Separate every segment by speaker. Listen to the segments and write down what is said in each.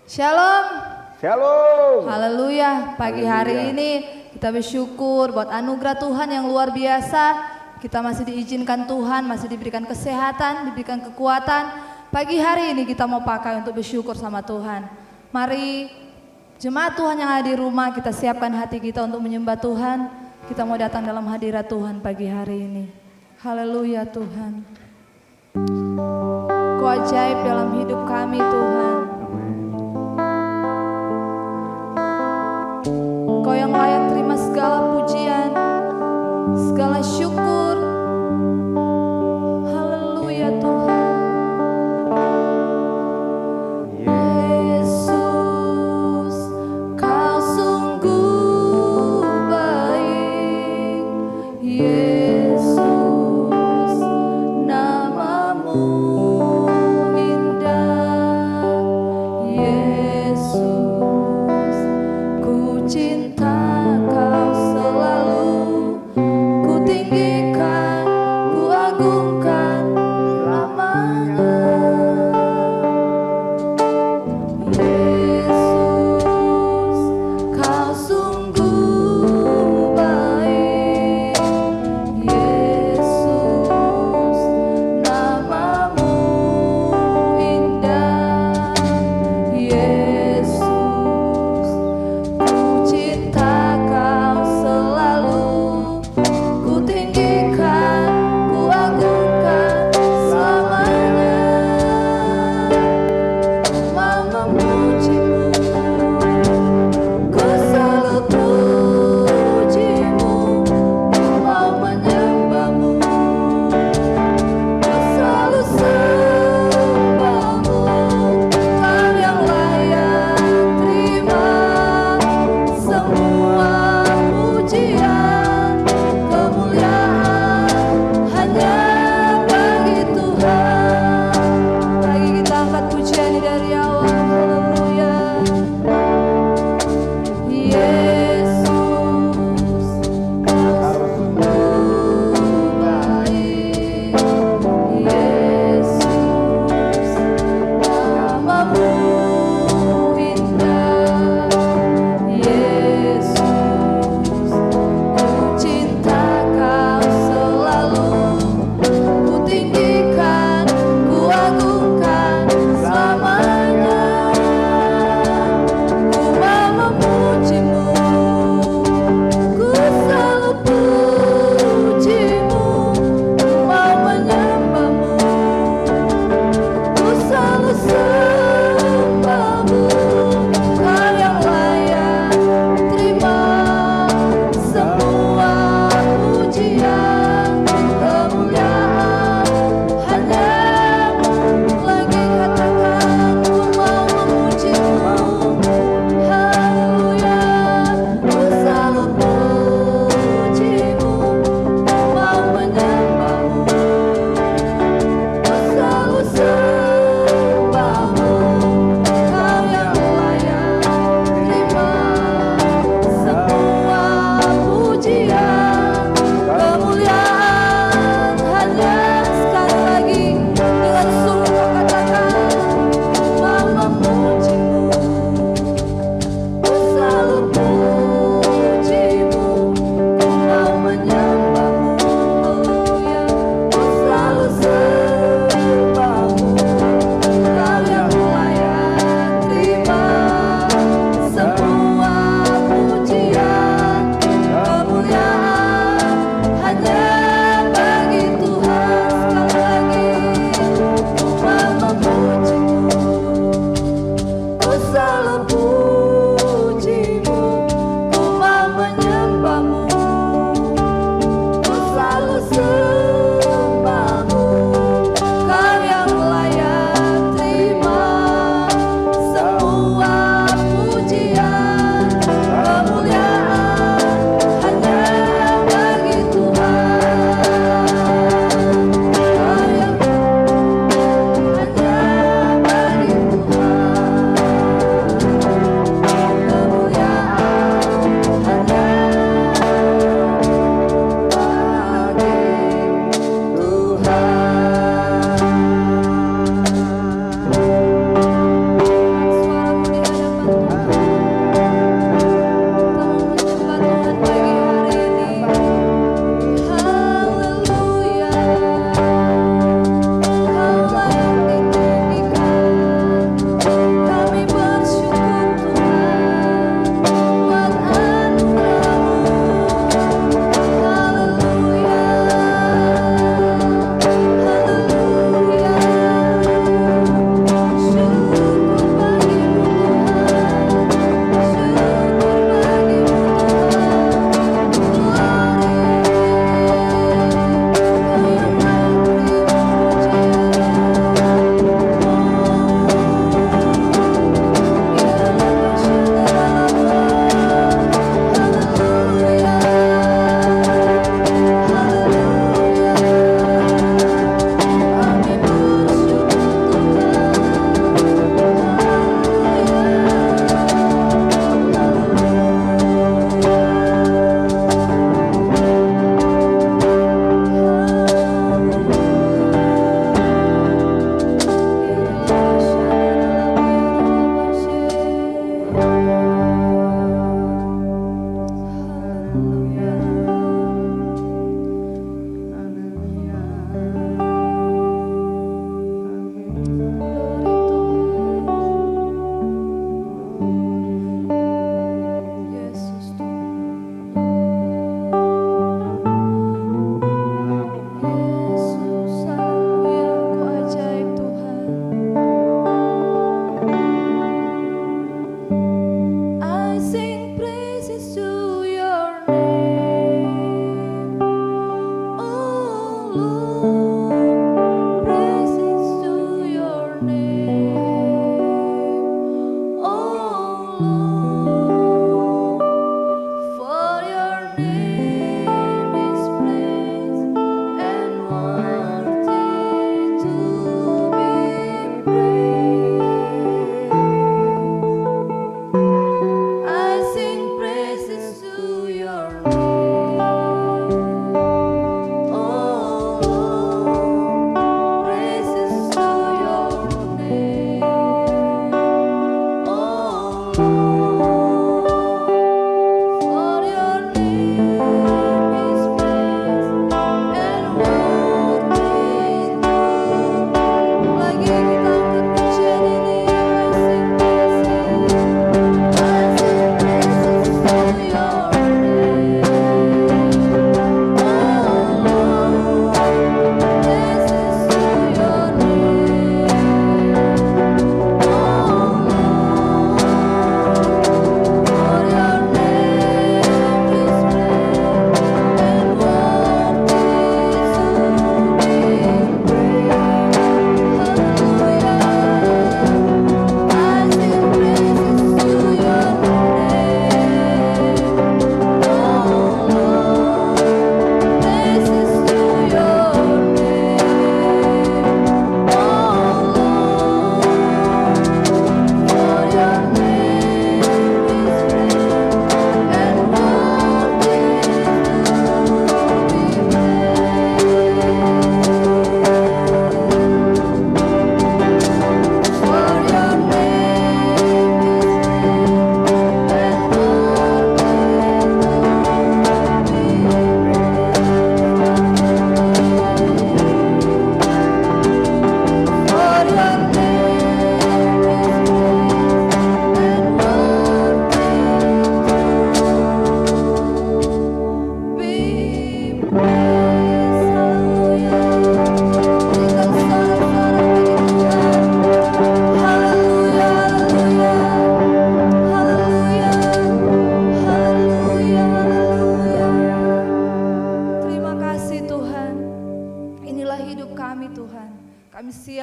Speaker 1: Shalom.
Speaker 2: Shalom.
Speaker 1: Haleluya. Pagi hari ini kita bersyukur buat anugerah Tuhan yang luar biasa. Kita masih diizinkan Tuhan, masih diberikan kesehatan, diberikan kekuatan. Pagi hari ini kita mau pakai untuk bersyukur sama Tuhan. Mari jemaat Tuhan yang ada di rumah, kita siapkan hati kita untuk menyembah Tuhan. Kita mau datang dalam hadirat Tuhan pagi hari ini. Haleluya Tuhan. Kau ajaib dalam hidup kami Tuhan. Kau yang layak terima segala pujian, segala syukur. Haleluya Tuhan. Yesus, Kau sungguh baik. Yesus, namamu indah.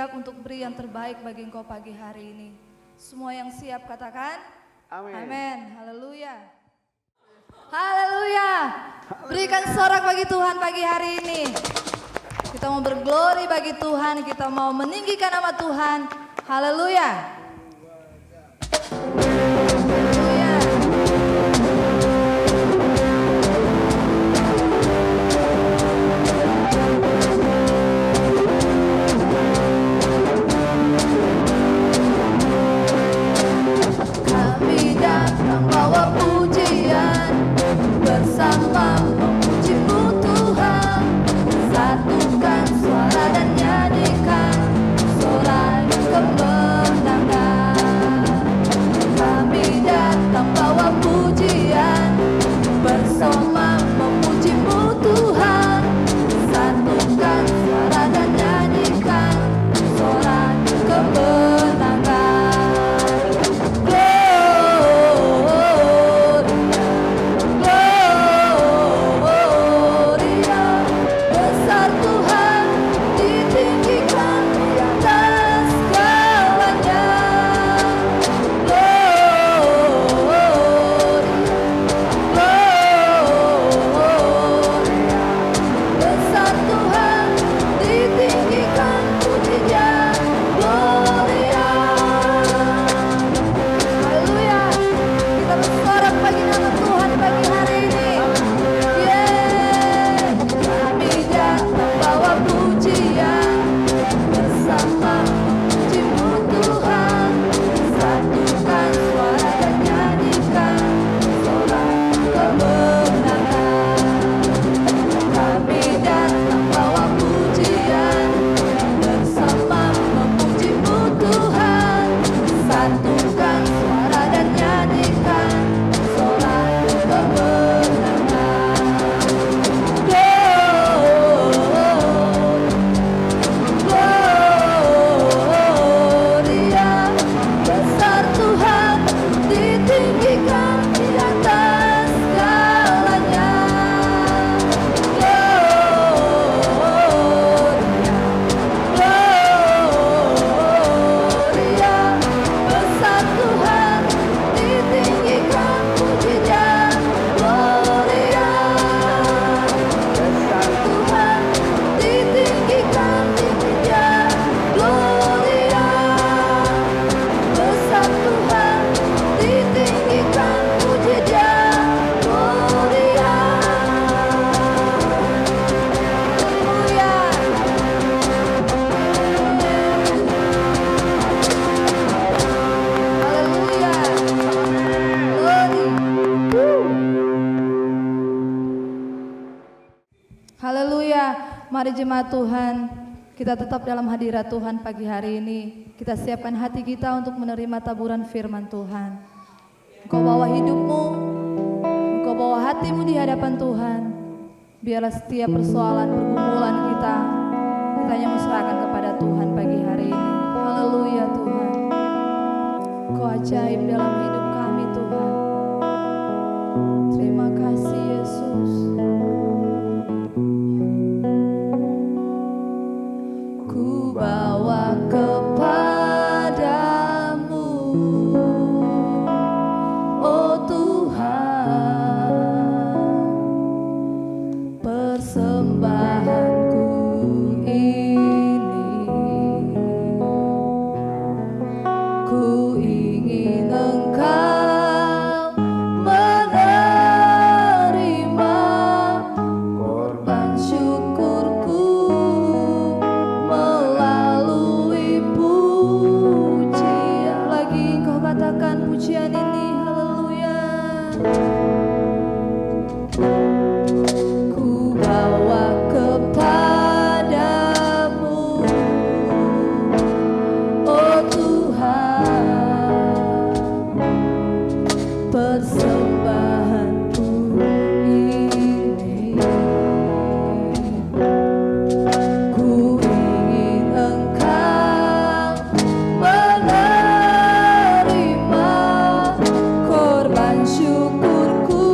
Speaker 1: siap untuk beri yang terbaik bagi Engkau pagi hari ini. Semua yang siap katakan
Speaker 2: Amin.
Speaker 1: amin. Haleluya. Haleluya. Berikan sorak bagi Tuhan pagi hari ini. Kita mau berglori bagi Tuhan, kita mau meninggikan nama Tuhan. Haleluya. Haleluya. Kami datang bawa pujian, bersama memuji-Mu Tuhan. Satukan suara dan nyanyikan sorai kemenangan. Kami datang bawa pujian, bersama memuji-Mu Tuhan. Satukan suara dan nyanyikan sorai kemenangan. Mari jemaat Tuhan, kita tetap dalam hadirat Tuhan pagi hari ini. Kita siapkan hati kita untuk menerima taburan firman Tuhan. Engkau bawa hidupmu, engkau bawa hatimu di hadapan Tuhan. Biarlah setiap persoalan, pergumulan kita hanya serahkan kepada Tuhan pagi hari ini. Haleluya Tuhan. Engkau ajaib dalam hidup kami Tuhan. Terima kasih Yesus. Ku bawa kepadamu, oh Tuhan, persembahanku ini. Ku ingin Engkau menerima korban syukurku melalui pujian. Lagi Engkau katakan pujian ini, haleluya. Ku bawa kepadamu, oh Tuhan, persembahanku ini. Ku ingin Engkau menerima korban syukurku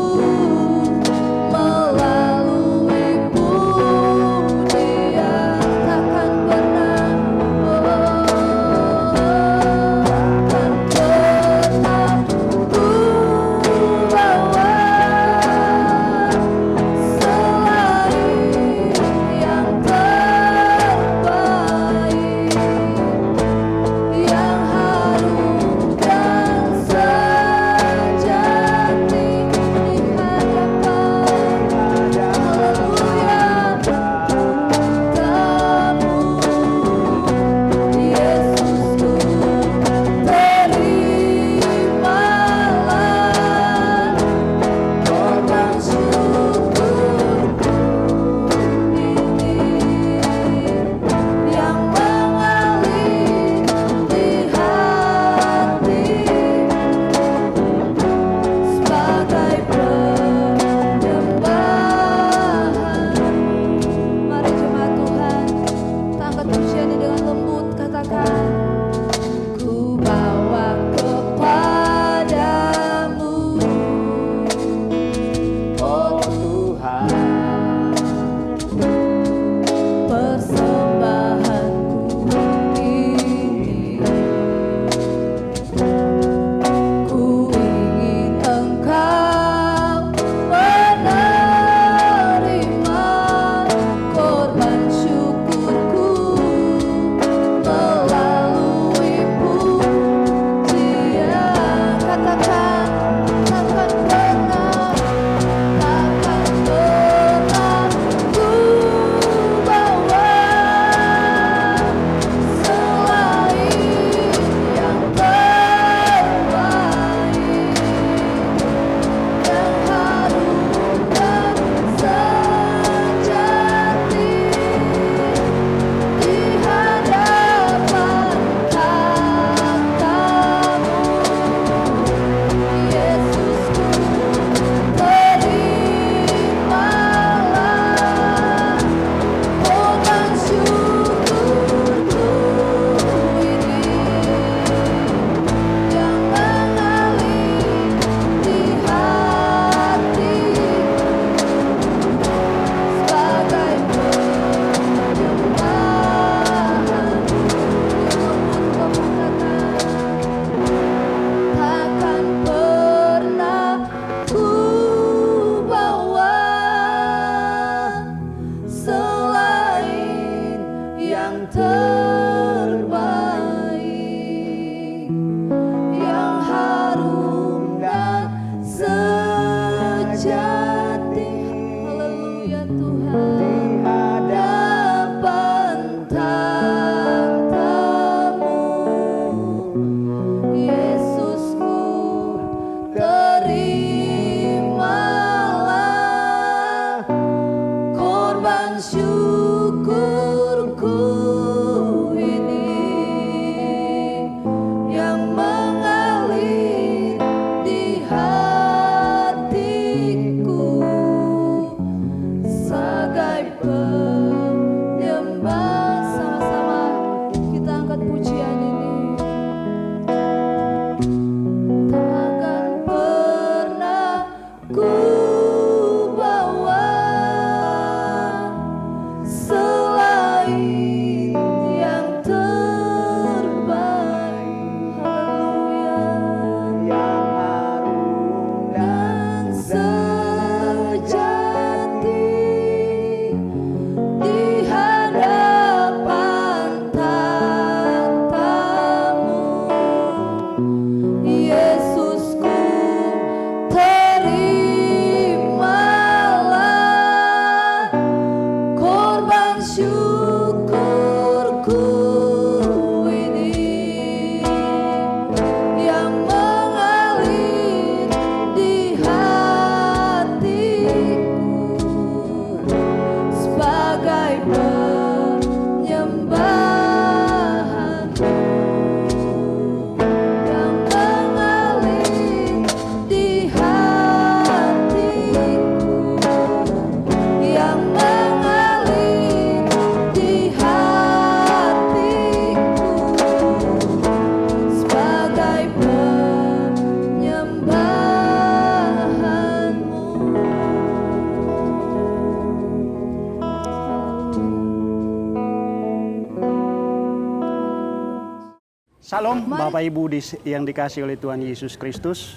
Speaker 3: Salam Bapak Ibu yang dikasih oleh Tuhan Yesus Kristus.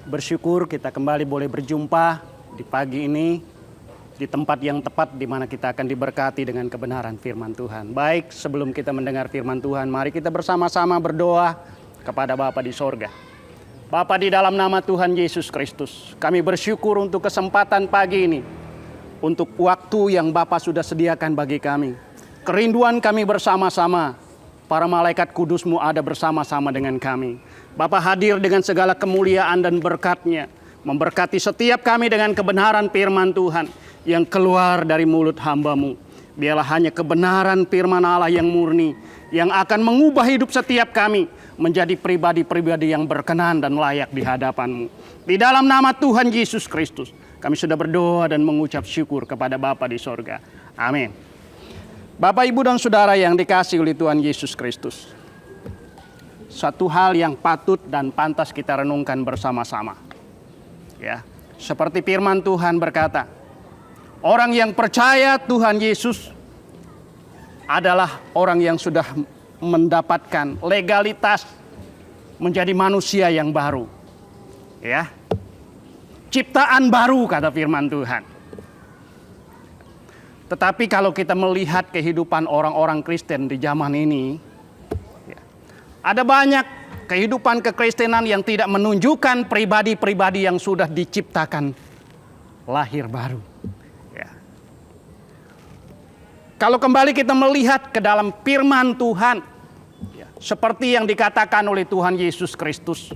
Speaker 3: Bersyukur kita kembali boleh berjumpa di pagi ini di tempat yang tepat di mana kita akan diberkati dengan kebenaran firman Tuhan. Baik, sebelum kita mendengar firman Tuhan, mari kita bersama-sama berdoa kepada Bapa di sorga. Bapa, di dalam nama Tuhan Yesus Kristus, kami bersyukur untuk kesempatan pagi ini, untuk waktu yang Bapa sudah sediakan bagi kami. Kerinduan kami bersama-sama, para malaikat kudus-Mu ada bersama-sama dengan kami. Bapa hadir dengan segala kemuliaan dan berkat-Nya, memberkati setiap kami dengan kebenaran firman Tuhan yang keluar dari mulut hamba-Mu. Biarlah hanya kebenaran firman Allah yang murni, yang akan mengubah hidup setiap kami menjadi pribadi-pribadi yang berkenan dan layak di hadapan-Mu. Di dalam nama Tuhan Yesus Kristus, kami sudah berdoa dan mengucap syukur kepada Bapa di sorga. Amin. Bapak, Ibu, dan Saudara yang dikasihi oleh Tuhan Yesus Kristus, satu hal yang patut dan pantas kita renungkan bersama-sama. Ya, seperti firman Tuhan berkata, orang yang percaya Tuhan Yesus adalah orang yang sudah mendapatkan legalitas menjadi manusia yang baru. Ya, ciptaan baru kata firman Tuhan. Tetapi kalau kita melihat kehidupan orang-orang Kristen di zaman ini, ya, ada banyak kehidupan kekristenan yang tidak menunjukkan pribadi-pribadi yang sudah diciptakan lahir baru. Ya. Kalau kembali kita melihat ke dalam firman Tuhan, ya, seperti yang dikatakan oleh Tuhan Yesus Kristus,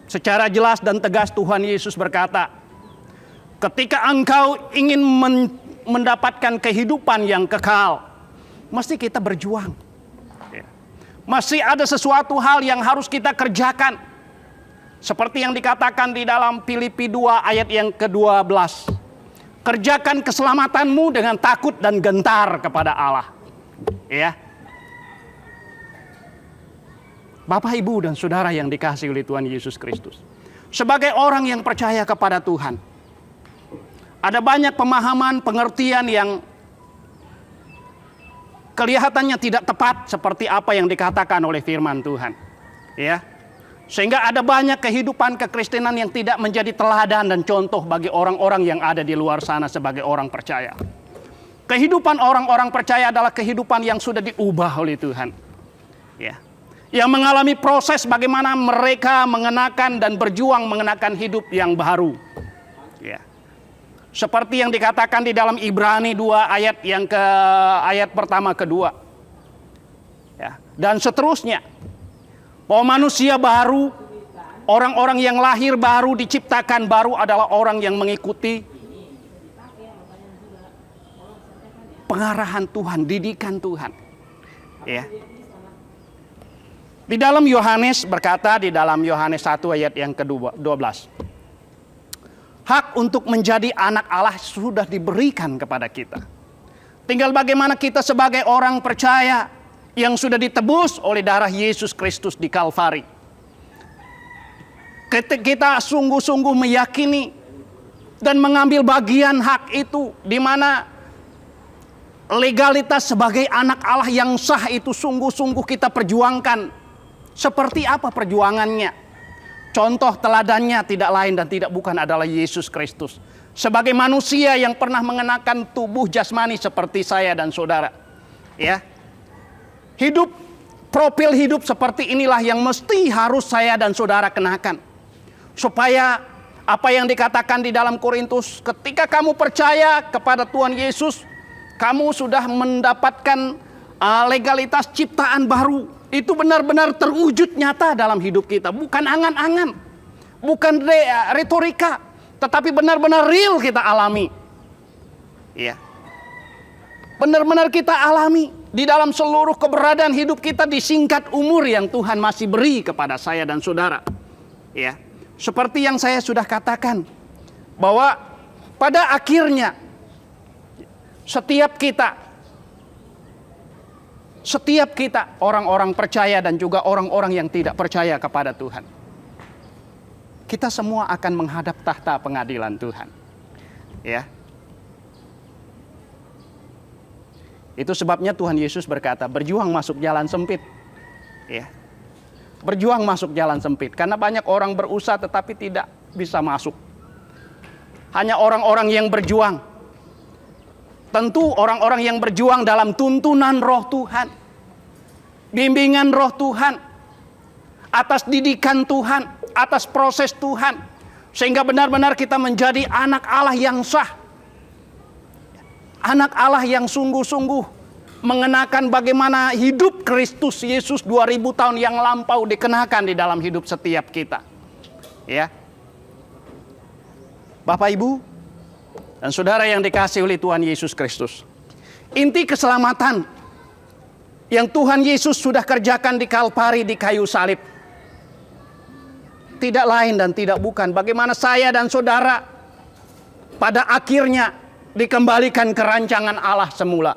Speaker 3: secara jelas dan tegas Tuhan Yesus berkata, ketika engkau ingin mendapatkan kehidupan yang kekal, mesti kita berjuang. Masih ada sesuatu hal yang harus kita kerjakan. Seperti yang dikatakan di dalam Filipi 2 ayat yang ke-12. Kerjakan keselamatanmu dengan takut dan gentar kepada Allah. Ya. Bapak, Ibu, dan Saudara yang dikasihi oleh Tuhan Yesus Kristus. Sebagai orang yang percaya kepada Tuhan, ada banyak pemahaman, pengertian yang kelihatannya tidak tepat seperti apa yang dikatakan oleh firman Tuhan. Ya. Sehingga ada banyak kehidupan kekristenan yang tidak menjadi teladan dan contoh bagi orang-orang yang ada di luar sana sebagai orang percaya. Kehidupan orang-orang percaya adalah kehidupan yang sudah diubah oleh Tuhan. Ya. Yang mengalami proses bagaimana mereka mengenakan dan berjuang mengenakan hidup yang baru. Ya. Seperti yang dikatakan di dalam Ibrani 2 ayat pertama kedua. Ya, dan seterusnya. Bahwa manusia baru, orang-orang yang lahir baru, diciptakan baru adalah orang yang mengikuti pengarahan Tuhan, didikan Tuhan. Ya. Di dalam Yohanes berkata di dalam Yohanes 1 ayat yang ke-12. Hak untuk menjadi anak Allah sudah diberikan kepada kita. Tinggal bagaimana kita sebagai orang percaya yang sudah ditebus oleh darah Yesus Kristus di Kalvari. Kita sungguh-sungguh meyakini dan mengambil bagian hak itu, di mana legalitas sebagai anak Allah yang sah itu sungguh-sungguh kita perjuangkan. Seperti apa perjuangannya? Contoh teladannya tidak lain dan tidak bukan adalah Yesus Kristus. Sebagai manusia yang pernah mengenakan tubuh jasmani seperti saya dan saudara. Ya. Hidup, profil hidup seperti inilah yang mesti harus saya dan saudara kenakan. Supaya apa yang dikatakan di dalam Korintus, ketika kamu percaya kepada Tuhan Yesus, kamu sudah mendapatkan legalitas ciptaan baru. Itu benar-benar terwujud nyata dalam hidup kita. Bukan angan-angan, bukan retorika, tetapi benar-benar real kita alami. Ya. Benar-benar kita alami di dalam seluruh keberadaan hidup kita di singkat umur yang Tuhan masih beri kepada saya dan saudara. Ya. Seperti yang saya sudah katakan, bahwa pada akhirnya setiap kita orang-orang percaya dan juga orang-orang yang tidak percaya kepada Tuhan, kita semua akan menghadap tahta pengadilan Tuhan. Ya. Itu sebabnya Tuhan Yesus berkata, berjuang masuk jalan sempit. Ya. Berjuang masuk jalan sempit. Karena banyak orang berusaha tetapi tidak bisa masuk. Hanya orang-orang yang berjuang. Tentu orang-orang yang berjuang dalam tuntunan roh Tuhan. Bimbingan roh Tuhan. Atas didikan Tuhan. Atas proses Tuhan. Sehingga benar-benar kita menjadi anak Allah yang sah. Anak Allah yang sungguh-sungguh mengenakan bagaimana hidup Kristus Yesus 2000 tahun yang lampau dikenakan di dalam hidup setiap kita. Ya. Bapak, Ibu, dan saudara yang dikasihi oleh Tuhan Yesus Kristus. Inti keselamatan yang Tuhan Yesus sudah kerjakan di Kalvari, di kayu salib. Tidak lain dan tidak bukan bagaimana saya dan saudara pada akhirnya dikembalikan ke rancangan Allah semula.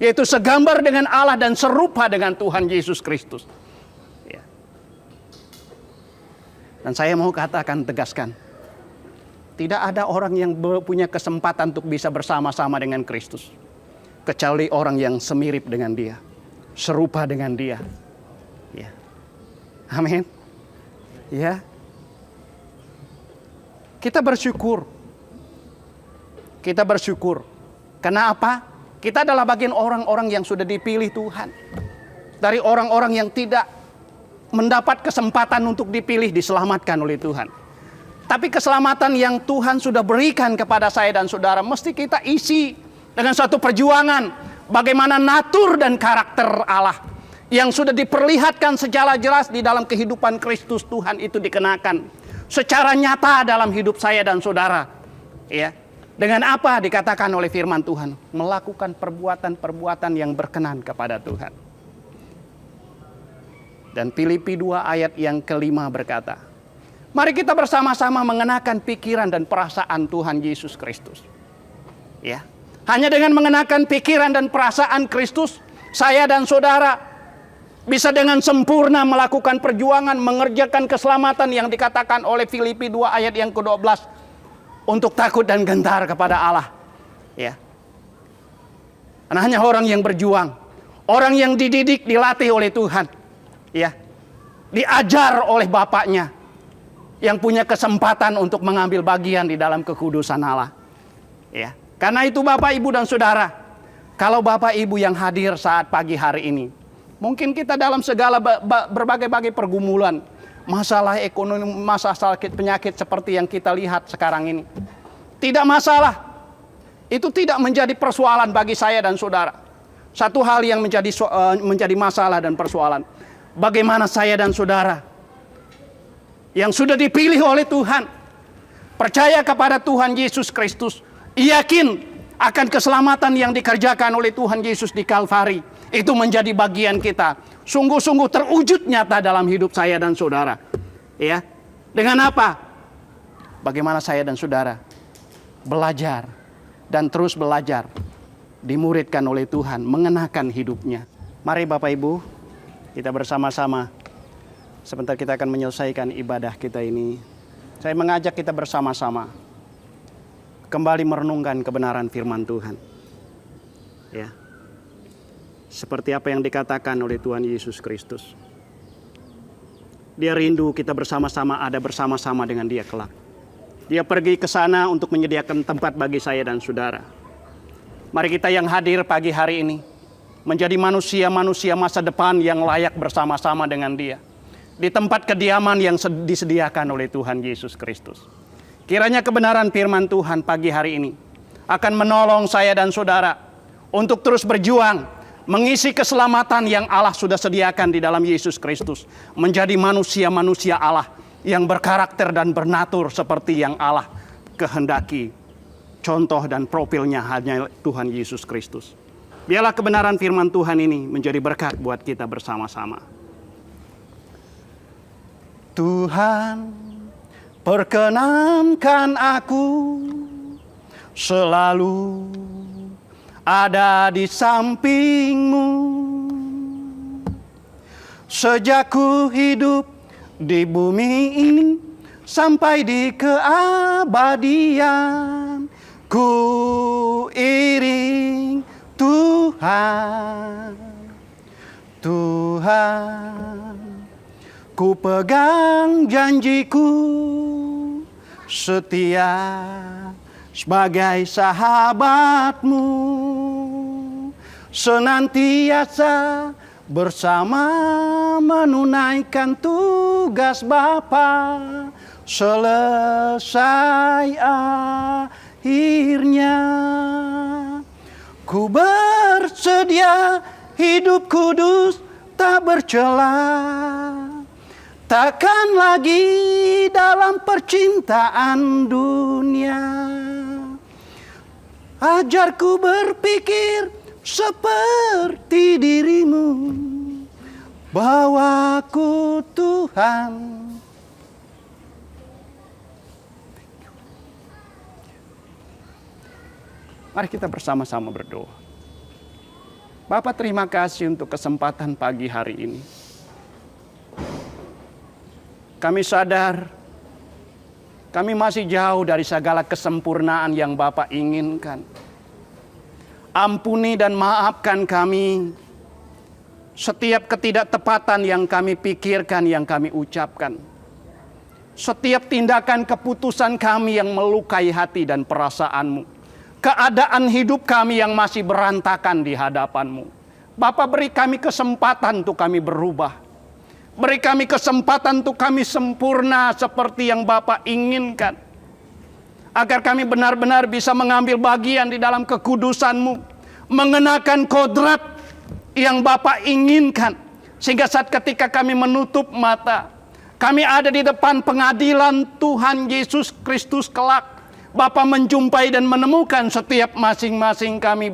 Speaker 3: Yaitu segambar dengan Allah dan serupa dengan Tuhan Yesus Kristus. Ya. Dan saya mau katakan, tegaskan. Tidak ada orang yang punya kesempatan untuk bisa bersama-sama dengan Kristus. Kecuali orang yang semirip dengan Dia. Serupa dengan Dia. Ya. Amin. Ya. Kita bersyukur. Kita bersyukur. Kenapa? Kita adalah bagian orang-orang yang sudah dipilih Tuhan. Dari orang-orang yang tidak mendapat kesempatan untuk dipilih, diselamatkan oleh Tuhan. Tapi keselamatan yang Tuhan sudah berikan kepada saya dan saudara, mesti kita isi dengan suatu perjuangan. Bagaimana natur dan karakter Allah yang sudah diperlihatkan secara jelas di dalam kehidupan Kristus Tuhan itu dikenakan secara nyata dalam hidup saya dan saudara. Ya. Dengan apa dikatakan oleh firman Tuhan? Melakukan perbuatan-perbuatan yang berkenan kepada Tuhan. Dan Filipi 2 ayat yang kelima berkata, mari kita bersama-sama mengenakan pikiran dan perasaan Tuhan Yesus Kristus. Ya, hanya dengan mengenakan pikiran dan perasaan Kristus, saya dan saudara bisa dengan sempurna melakukan perjuangan mengerjakan keselamatan yang dikatakan oleh Filipi 2 ayat yang ke-12. Untuk takut dan gentar kepada Allah. Ya. Karena hanya orang yang berjuang, orang yang dididik, dilatih oleh Tuhan, ya, diajar oleh bapaknya, yang punya kesempatan untuk mengambil bagian di dalam kekudusan Allah. Ya. Karena itu Bapak, Ibu, dan Saudara, kalau Bapak Ibu yang hadir saat pagi hari ini, mungkin kita dalam segala berbagai-bagai pergumulan, masalah ekonomi, masalah sakit penyakit seperti yang kita lihat sekarang ini. Tidak masalah. Itu tidak menjadi persoalan bagi saya dan saudara. Satu hal yang menjadi masalah dan persoalan. Bagaimana saya dan saudara yang sudah dipilih oleh Tuhan, percaya kepada Tuhan Yesus Kristus, yakin akan keselamatan yang dikerjakan oleh Tuhan Yesus di Kalvari, itu menjadi bagian kita. Sungguh-sungguh terwujud nyata dalam hidup saya dan saudara. Ya. Dengan apa? Bagaimana saya dan saudara belajar dan terus belajar, dimuridkan oleh Tuhan, mengenakan hidupnya. Mari Bapak Ibu, kita bersama-sama. Sebentar kita akan menyelesaikan ibadah kita ini. Saya mengajak kita bersama-sama kembali merenungkan kebenaran firman Tuhan. Ya. Seperti apa yang dikatakan oleh Tuhan Yesus Kristus. Dia rindu kita bersama-sama ada bersama-sama dengan Dia kelak. Dia pergi ke sana untuk menyediakan tempat bagi saya dan saudara. Mari kita yang hadir pagi hari ini menjadi manusia-manusia masa depan yang layak bersama-sama dengan Dia. Di tempat kediaman yang disediakan oleh Tuhan Yesus Kristus. Kiranya kebenaran firman Tuhan pagi hari ini akan menolong saya dan saudara untuk terus berjuang mengisi keselamatan yang Allah sudah sediakan di dalam Yesus Kristus. Menjadi manusia-manusia Allah yang berkarakter dan bernatur seperti yang Allah kehendaki. Contoh dan profilnya hanya Tuhan Yesus Kristus. Biarlah kebenaran firman Tuhan ini menjadi berkat buat kita bersama-sama. Tuhan, perkenankan aku selalu ada di samping-Mu. Sejak ku hidup di bumi ini sampai di keabadian, ku iring Tuhan. Tuhan, ku pegang janjiku setia sebagai sahabatmu, senantiasa bersama menunaikan tugas Bapa selesai akhirnya. Ku bersedia hidup kudus tak bercela, takkan lagi dalam percintaan dunia. Ajarku berpikir seperti dirimu, bawaku Tuhan. Mari kita bersama-sama berdoa. Bapa, terima kasih untuk kesempatan pagi hari ini. Kami sadar kami masih jauh dari segala kesempurnaan yang Bapa inginkan. Ampuni dan maafkan kami setiap ketidaktepatan yang kami pikirkan, yang kami ucapkan. Setiap tindakan keputusan kami yang melukai hati dan perasaan-Mu. Keadaan hidup kami yang masih berantakan di hadapan-Mu. Bapa, beri kami kesempatan untuk kami berubah. Beri kami kesempatan untuk kami sempurna seperti yang Bapa inginkan. Agar kami benar-benar bisa mengambil bagian di dalam kekudusan-Mu. Mengenakan kodrat yang Bapa inginkan. Sehingga saat ketika kami menutup mata, kami ada di depan pengadilan Tuhan Yesus Kristus kelak. Bapa menjumpai dan menemukan setiap masing-masing kami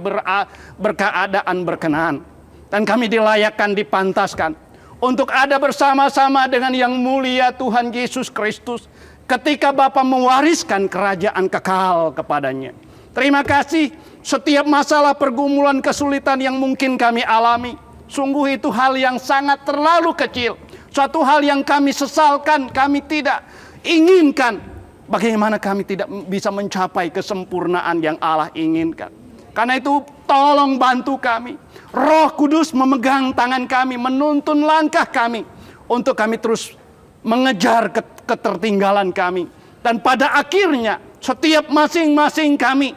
Speaker 3: berkeadaan berkenan. Dan kami dilayakkan, dipantaskan untuk ada bersama-sama dengan yang mulia Tuhan Yesus Kristus ketika Bapa mewariskan kerajaan kekal kepadanya. Terima kasih, setiap masalah, pergumulan, kesulitan yang mungkin kami alami, sungguh itu hal yang sangat terlalu kecil. Suatu hal yang kami sesalkan, kami tidak inginkan. Bagaimana kami tidak bisa mencapai kesempurnaan yang Allah inginkan. Karena itu tolong bantu kami. Roh Kudus memegang tangan kami, menuntun langkah kami untuk kami terus mengejar ketertinggalan kami. Dan pada akhirnya setiap masing-masing kami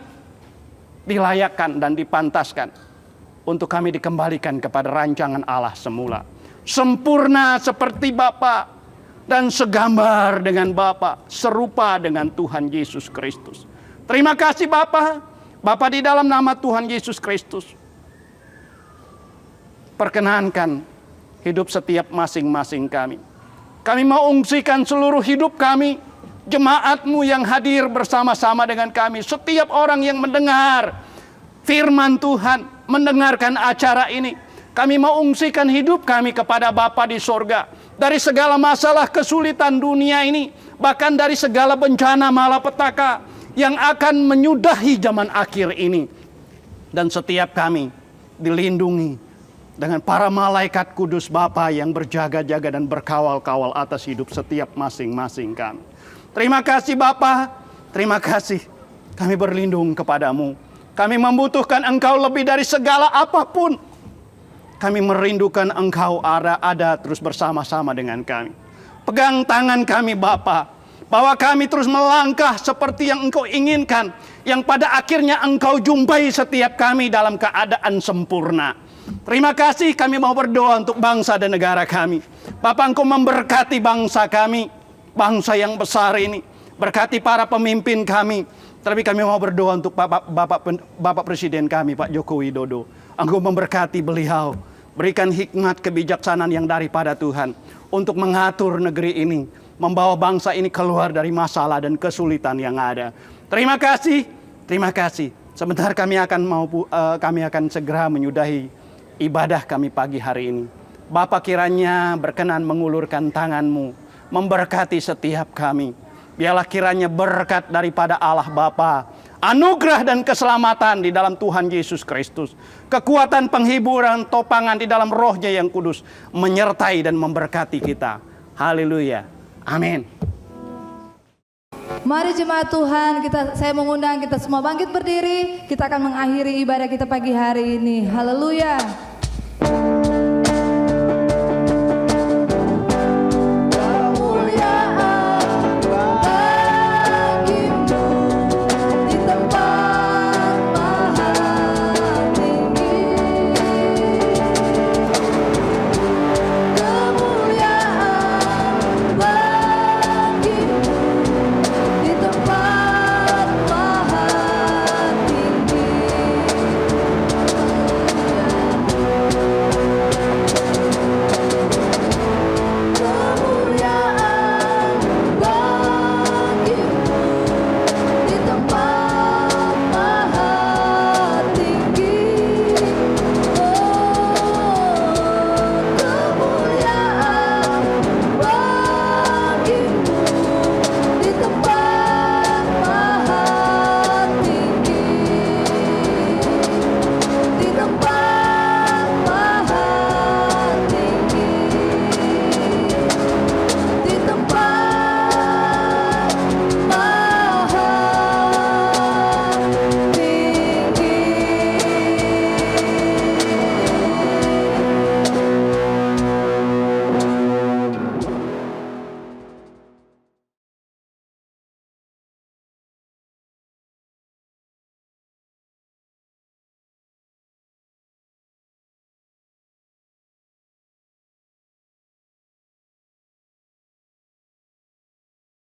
Speaker 3: dilayakkan dan dipantaskan untuk kami dikembalikan kepada rancangan Allah semula. Sempurna seperti Bapa dan segambar dengan Bapa, serupa dengan Tuhan Yesus Kristus. Terima kasih Bapa. Bapa, di dalam nama Tuhan Yesus Kristus, perkenankan hidup setiap masing-masing kami. Kami mau ungsikan seluruh hidup kami, jemaat-Mu yang hadir bersama-sama dengan kami. Setiap orang yang mendengar firman Tuhan, mendengarkan acara ini, kami mau ungsikan hidup kami kepada Bapa di sorga. Dari segala masalah kesulitan dunia ini, bahkan dari segala bencana malapetaka yang akan menyudahi zaman akhir ini. Dan setiap kami dilindungi dengan para malaikat kudus Bapa yang berjaga-jaga dan berkawal-kawal atas hidup setiap masing-masing kami. Terima kasih Bapa, terima kasih. Kami berlindung kepadamu. Kami membutuhkan Engkau lebih dari segala apapun. Kami merindukan Engkau ada terus bersama-sama dengan kami. Pegang tangan kami Bapa, bahwa kami terus melangkah seperti yang Engkau inginkan, yang pada akhirnya Engkau jumpai setiap kami dalam keadaan sempurna. Terima kasih, kami mau berdoa untuk bangsa dan negara kami. Bapa, Engkau memberkati bangsa kami, bangsa yang besar ini. Berkati para pemimpin kami. Tapi kami mau berdoa untuk Bapak Presiden kami, Pak Joko Widodo. Engkau memberkati beliau. Berikan hikmat kebijaksanaan yang daripada Tuhan untuk mengatur negeri ini, membawa bangsa ini keluar dari masalah dan kesulitan yang ada. Terima kasih, terima kasih. Sebentar kami akan segera menyudahi ibadah kami pagi hari ini. Bapa, kiranya berkenan mengulurkan tangan-Mu, memberkati setiap kami. Biarlah kiranya berkat daripada Allah Bapa, anugerah dan keselamatan di dalam Tuhan Yesus Kristus, kekuatan penghiburan, topangan di dalam Roh-Nya yang kudus menyertai dan memberkati kita. Haleluya. Amin.
Speaker 1: Mari jemaat Tuhan, saya mengundang kita semua bangkit berdiri. Kita akan mengakhiri ibadah kita pagi hari ini. Haleluya.